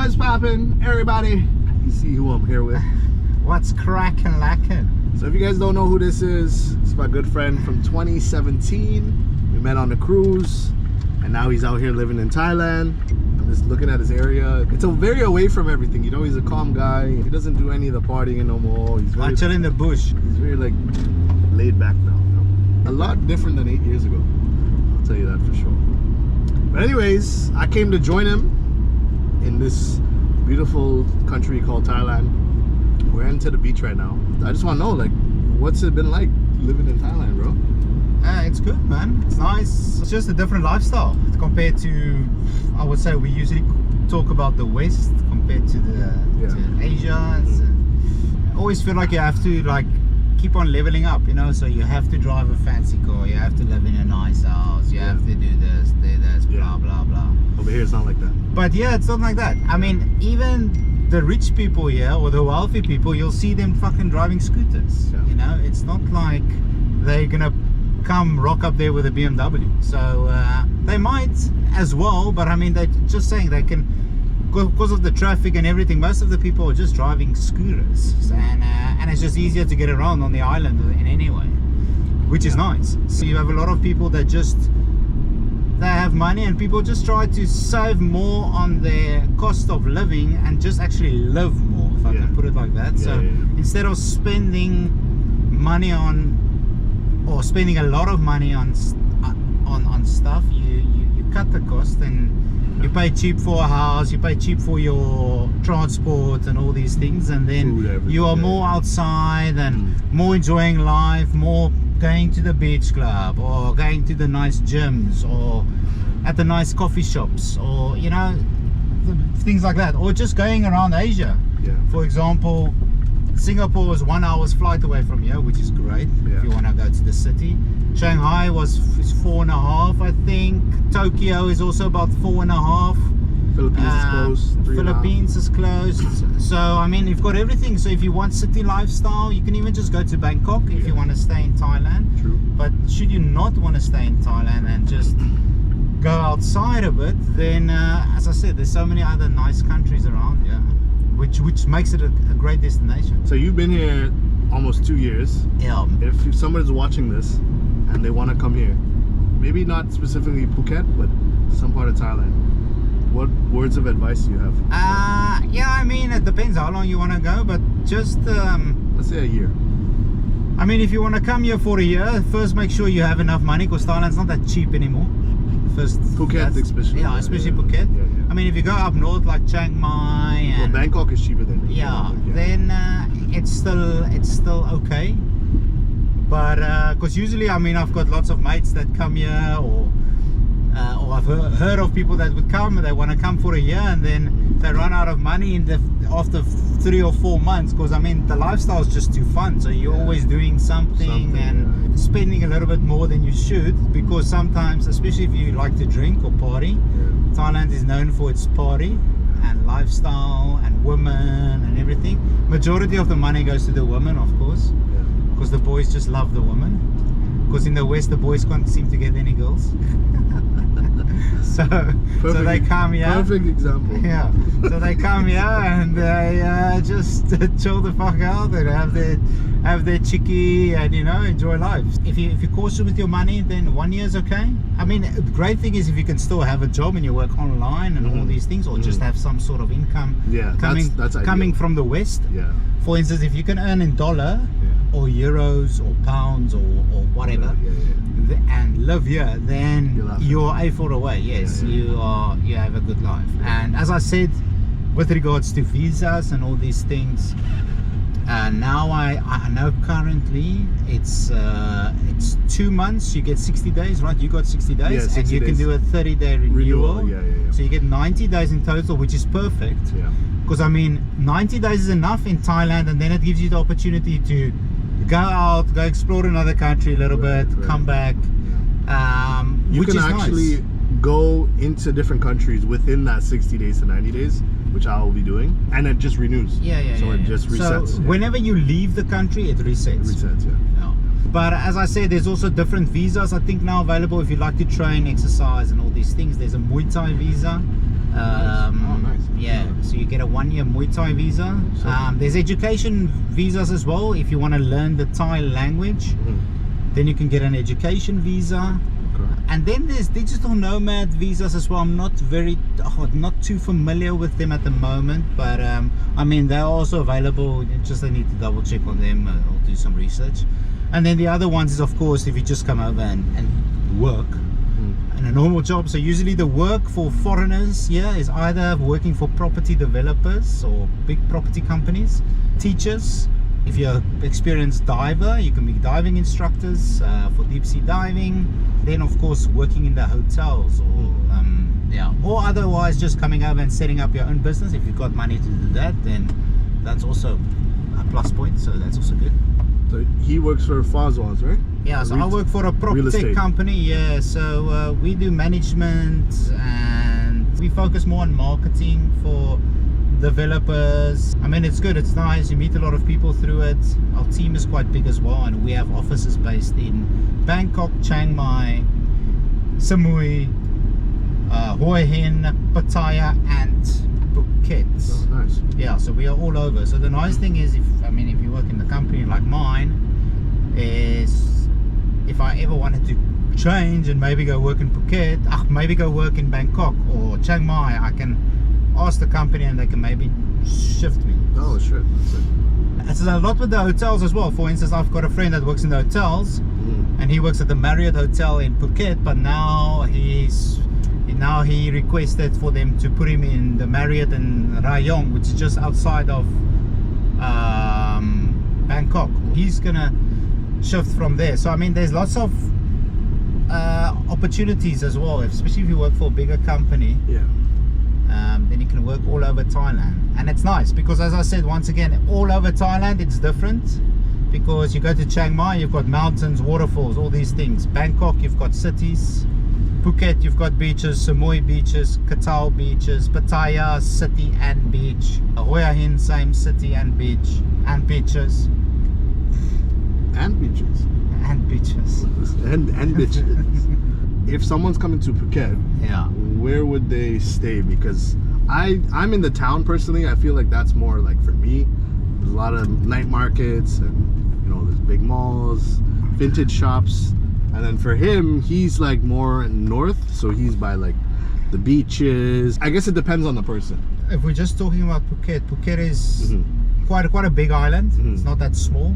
What's poppin', everybody? You see who I'm here with. What's crackin' lackin'? So if you guys don't know who this is, it's my good friend from 2017. We met on the cruise, and now he's out here living in Thailand. I'm just looking at his area. It's a very away from everything. You know, he's a calm guy. He doesn't do any of the partying no more. He's very, I chill in the bush. He's very like laid back now. You know? A lot different than 8 years ago. I'll tell you that for sure. But anyways, I came to join him in this beautiful country called Thailand. We're heading to the beach right now. I just want to know, like, what's it been like living in Thailand, bro? It's good, man. It's nice. It's just a different lifestyle compared to, I would say, we usually talk about the West compared to to Asia. I always feel like you have to like keep on leveling up, you know. So you have to drive a fancy car, you have to live in a nice house, you have to do this, do this, blah blah blah. Over here, it's not like that. But yeah, it's not like that. I mean, even the rich people here or the wealthy people, you'll see them fucking driving scooters. You know, it's not like they're gonna come rock up there with a BMW. So they might as well, but I mean, they're just saying they can, because of the traffic and everything. Most of the people are just driving scooters, and it's just easier to get around on the island in any way, which is nice. So you have a lot of people that just they have money, and people just try to save more on their cost of living and just actually live more, if I can put it like that. So instead of spending money on, or spending a lot of money on stuff, you cut the cost, and you pay cheap for a house, you pay cheap for your transport and all these things, and then you are more outside and more enjoying life, more going to the beach club or going to the nice gyms or at the nice coffee shops, or you know, things like that, or just going around Asia. For example, Singapore is 1 hour's flight away from here, which is great if you want to go to the city. Shanghai is 4.5, I think. Tokyo is also about 4.5. Philippines is closed. Philippines is closed. So I mean, you've got everything. So if you want city lifestyle, you can even just go to Bangkok if you want to stay in Thailand. True. But should you not want to stay in Thailand and just go outside a bit, then as I said, there's so many other nice countries around, which makes it a great destination. So you've been here almost 2 years. Yeah. If somebody's watching this and they want to come here, maybe not specifically Phuket, but some part of Thailand, what words of advice do you have? Yeah, I mean, it depends how long you want to go, but just let's say a year. I mean, if you want to come here for a year, first make sure you have enough money, because Thailand's not that cheap anymore. First, Phuket especially. Yeah, especially Phuket. I mean, if you go up north like Chiang Mai and Bangkok is cheaper than then it's still okay. But because usually, I mean, I've got lots of mates that come here, or I've heard of people that would come and they want to come for a year, and then they run out of money after 3 or 4 months, because I mean, the lifestyle is just too fun. So you're always doing something and spending a little bit more than you should, because sometimes, especially if you like to drink or party, Thailand is known for its party and lifestyle and women and everything. Majority of the money goes to the women, of course, because the boys just love the women. Because in the West, the boys can't seem to get any girls. so they come here. Perfect example. Yeah. So they come here and they just chill the fuck out and have their chickie and, you know, enjoy life. If you're cautious with your money, then 1 year is okay. I mean, the great thing is if you can still have a job and you work online and all these things, or just have some sort of income coming from the West. For instance, if you can earn in dollar or euros or pounds or whatever, and live here, then you're A4 away. Yes, you have a good life. And as I said, with regards to visas and all these things, now I know currently it's 2 months. You get 60 days, right? You got 60 days, and you can do a 30-day renewal. So you get 90 days in total, which is perfect. Because I mean, 90 days is enough in Thailand, and then it gives you the opportunity to go out, go explore another country a little bit, come back. You can actually go into different countries within that 60 days to 90 days, which I will be doing, and it just renews. So it just resets. So whenever you leave the country, it resets. But as I said, there's also different visas I think now available if you like to train, exercise and all these things. There's a Muay Thai visa. Nice. Yeah, so get a 1-year Muay Thai visa. There's education visas as well. If you want to learn the Thai language, then you can get an education visa. And then there's digital nomad visas as well. I'm not too familiar with them at the moment, but I mean, they're also available. Just I need to double check on them or do some research. And then the other ones is, of course, if you just come over and work in a normal job. So usually the work for foreigners here is either working for property developers or big property companies, teachers. If you're an experienced diver, you can be diving instructors for deep sea diving. Then of course working in the hotels, or otherwise just coming over and setting up your own business. If you've got money to do that, then that's also a plus point, so that's also good. So he works for Fazwaz, right? Yeah, so I work for a prop tech company. Yeah, so we do management and we focus more on marketing for developers. I mean, it's good, it's nice, you meet a lot of people through it. Our team is quite big as well, and we have offices based in Bangkok, Chiang Mai, Samui, Hua Hin, Pattaya and Phuket. Oh, nice. Yeah, so we are all over. So the nice thing is, if you work in the company like mine, is if I ever wanted to change and maybe go work in Phuket, maybe go work in Bangkok or Chiang Mai, I can ask the company and they can maybe shift me. Oh shit, that's it. It's a lot with the hotels as well. For instance, I've got a friend that works in the hotels, and he works at the Marriott Hotel in Phuket, but now he requested for them to put him in the Marriott in Rayong, which is just outside of Bangkok. He's gonna shift from there. So I mean, there's lots of opportunities as well, especially if you work for a bigger company. Yeah. Then you can work all over Thailand, and it's nice because, as I said, once again, all over Thailand it's different, because you go to Chiang Mai, you've got mountains, waterfalls, all these things. Bangkok, you've got cities. Phuket, you've got beaches, Samui beaches, Koh beaches, Pattaya city and beach, Hua Hin same city and beach and beaches and beaches and beaches and beaches. If someone's coming to Phuket, yeah, where would they stay? Because I'm in the town personally. I feel like that's more like for me. There's a lot of night markets, and there's big malls, vintage shops. And then for him, he's like more north, so he's by like the beaches. I guess it depends on the person. If we're just talking about Phuket is quite a big island. It's not that small.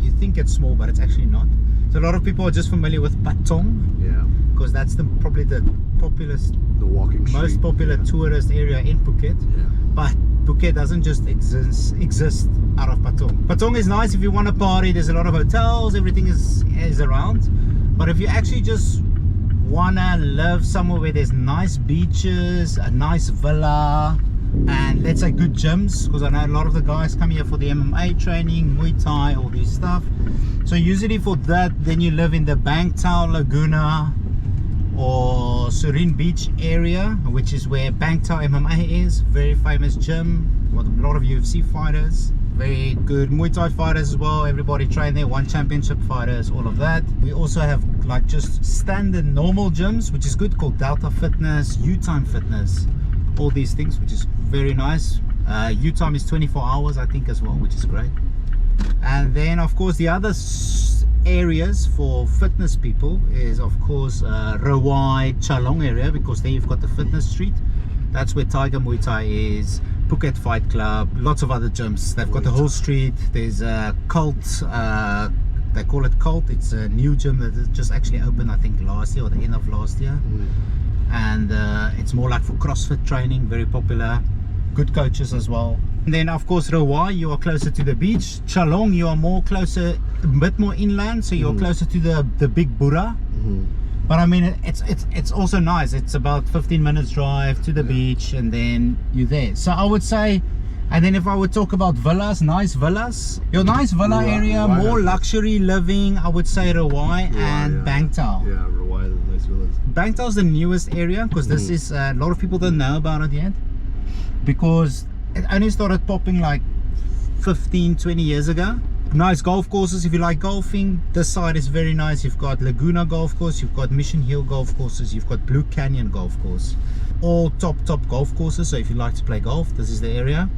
You think it's small, but it's actually not. So a lot of people are just familiar with Patong. Yeah. Because that's probably the walking street, most popular tourist area in Phuket. Yeah. But Phuket doesn't just exist out of Patong. Patong is nice if you want to party. There's a lot of hotels, everything is around. But if you actually just wanna live somewhere where there's nice beaches, a nice villa, and let's say good gyms, because I know a lot of the guys come here for the MMA training, Muay Thai, all this stuff. So usually for that, then you live in the Bang Tao Laguna or Surin Beach area, which is where Bang Tao MMA is. Very famous gym, with a lot of UFC fighters, very good Muay Thai fighters as well. Everybody train there, one championship fighters, all of that. We also have like just standard normal gyms, which is good, called Delta Fitness, U-Time Fitness, all these things, which is very nice. U-Time is 24 hours I think as well, which is great. And then of course the other areas for fitness people is of course Rawai, Chalong area, because there you've got the fitness street. That's where Tiger Muay Thai is, Phuket Fight Club, lots of other gyms. They've got the whole street. There's a Cult, they call it Cult. It's a new gym that just actually opened I think last year or the end of last year. And it's more like for CrossFit training, very popular, good coaches as well. And then of course Rawai, you are closer to the beach. Chalong, you are more closer, a bit more inland, so you're closer to the big Burra. But I mean, it's also nice. It's about 15 minutes drive to the beach, and then you're there. So I would say, and then if I would talk about villas, nice villas, your nice villa area, more luxury living, I would say Rawai and Bang Tao. Yeah, Rawai, the nice villas. Bang Tao is the newest area, because this is a lot of people don't know about it yet, because it only started popping like 15-20 years ago. Nice golf courses if you like golfing. This side is very nice. You've got Laguna Golf Course, you've got Mission Hill Golf Courses, you've got Blue Canyon Golf Course. all top golf courses. So if you like to play golf, this is the area.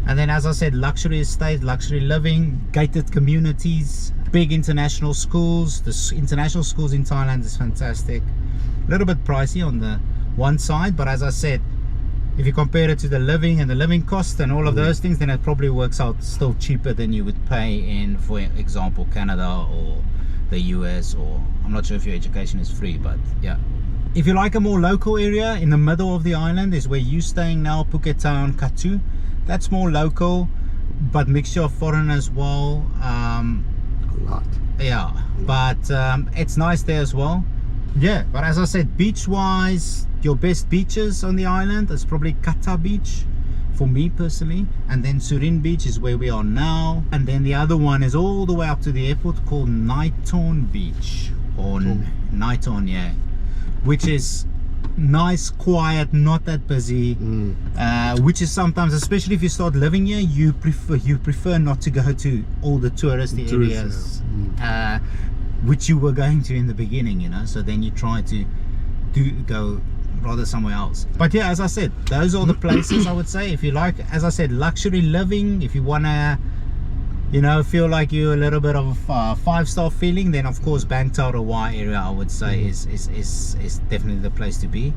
And then, as I said, luxury estate, luxury living, gated communities, big international schools. The international schools in Thailand is fantastic. A little bit pricey on the one side, but as I said, if you compare it to the living and the living cost and all of those things, then it probably works out still cheaper than you would pay in, for example, Canada or the US, or I'm not sure if your education is free, but yeah. If you like a more local area in the middle of the island is where you're staying now, Phuket Town, Katu. That's more local, but mixture of foreign as well. A lot. Yeah, but it's nice there as well. Yeah, but as I said, beach wise, your best beaches on the island is probably Kata Beach for me personally, and then Surin Beach is where we are now, and then the other one is all the way up to the airport called Naiton Beach, or Naiton, yeah, which is nice, quiet, not that busy, which is sometimes, especially if you start living here, you prefer not to go to all the touristy areas, which you were going to in the beginning, you know. So then you try to go rather somewhere else. But yeah, as I said, those are the places I would say. If you like, as I said, luxury living, if you wanna, you know, feel like you're a little bit of a 5-star feeling, then of course Bangtao Y area I would say is definitely the place to be.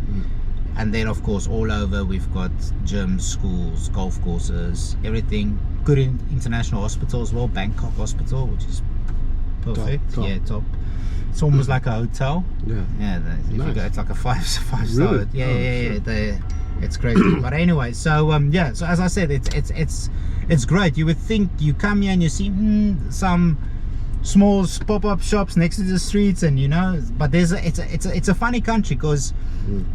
And then of course all over we've got gyms, schools, golf courses, everything. Good international hospital as well, Bangkok Hospital, which is perfect. Top. Yeah, top. It's almost like a hotel. Yeah, if you go, it's like a five star. Really? Yeah. It's crazy. But anyway, so yeah, so as I said, it's great. You would think you come here and you see some small pop-up shops next to the streets, and you know, but it's a funny country because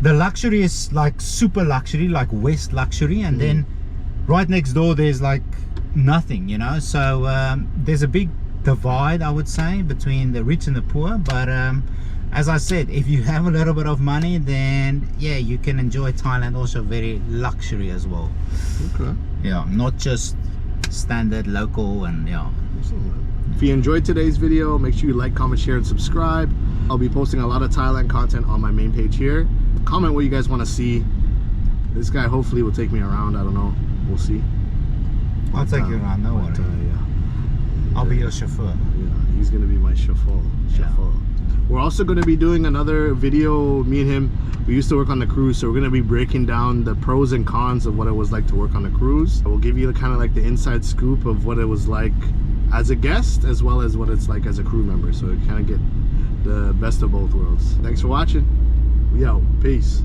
the luxury is like super luxury, like West luxury, and then right next door there's like nothing, you know. So there's a big divide, I would say, between the rich and the poor. But as I said, if you have a little bit of money, then yeah, you can enjoy Thailand also very luxury as well. Okay. Yeah, not just standard local. And yeah. If you enjoyed today's video, make sure you like, comment, share, and subscribe. I'll be posting a lot of Thailand content on my main page here. Comment what you guys want to see. This guy hopefully will take me around. I don't know. We'll see. I'll take you around, no worry. I'll be your chauffeur. Yeah, he's gonna be my chauffeur. We're also gonna be doing another video. Me and him, we used to work on the cruise, so we're gonna be breaking down the pros and cons of what it was like to work on the cruise. We'll give you kind of like the inside scoop of what it was like as a guest, as well as what it's like as a crew member. So you kind of get the best of both worlds. Thanks for watching. We out. Peace.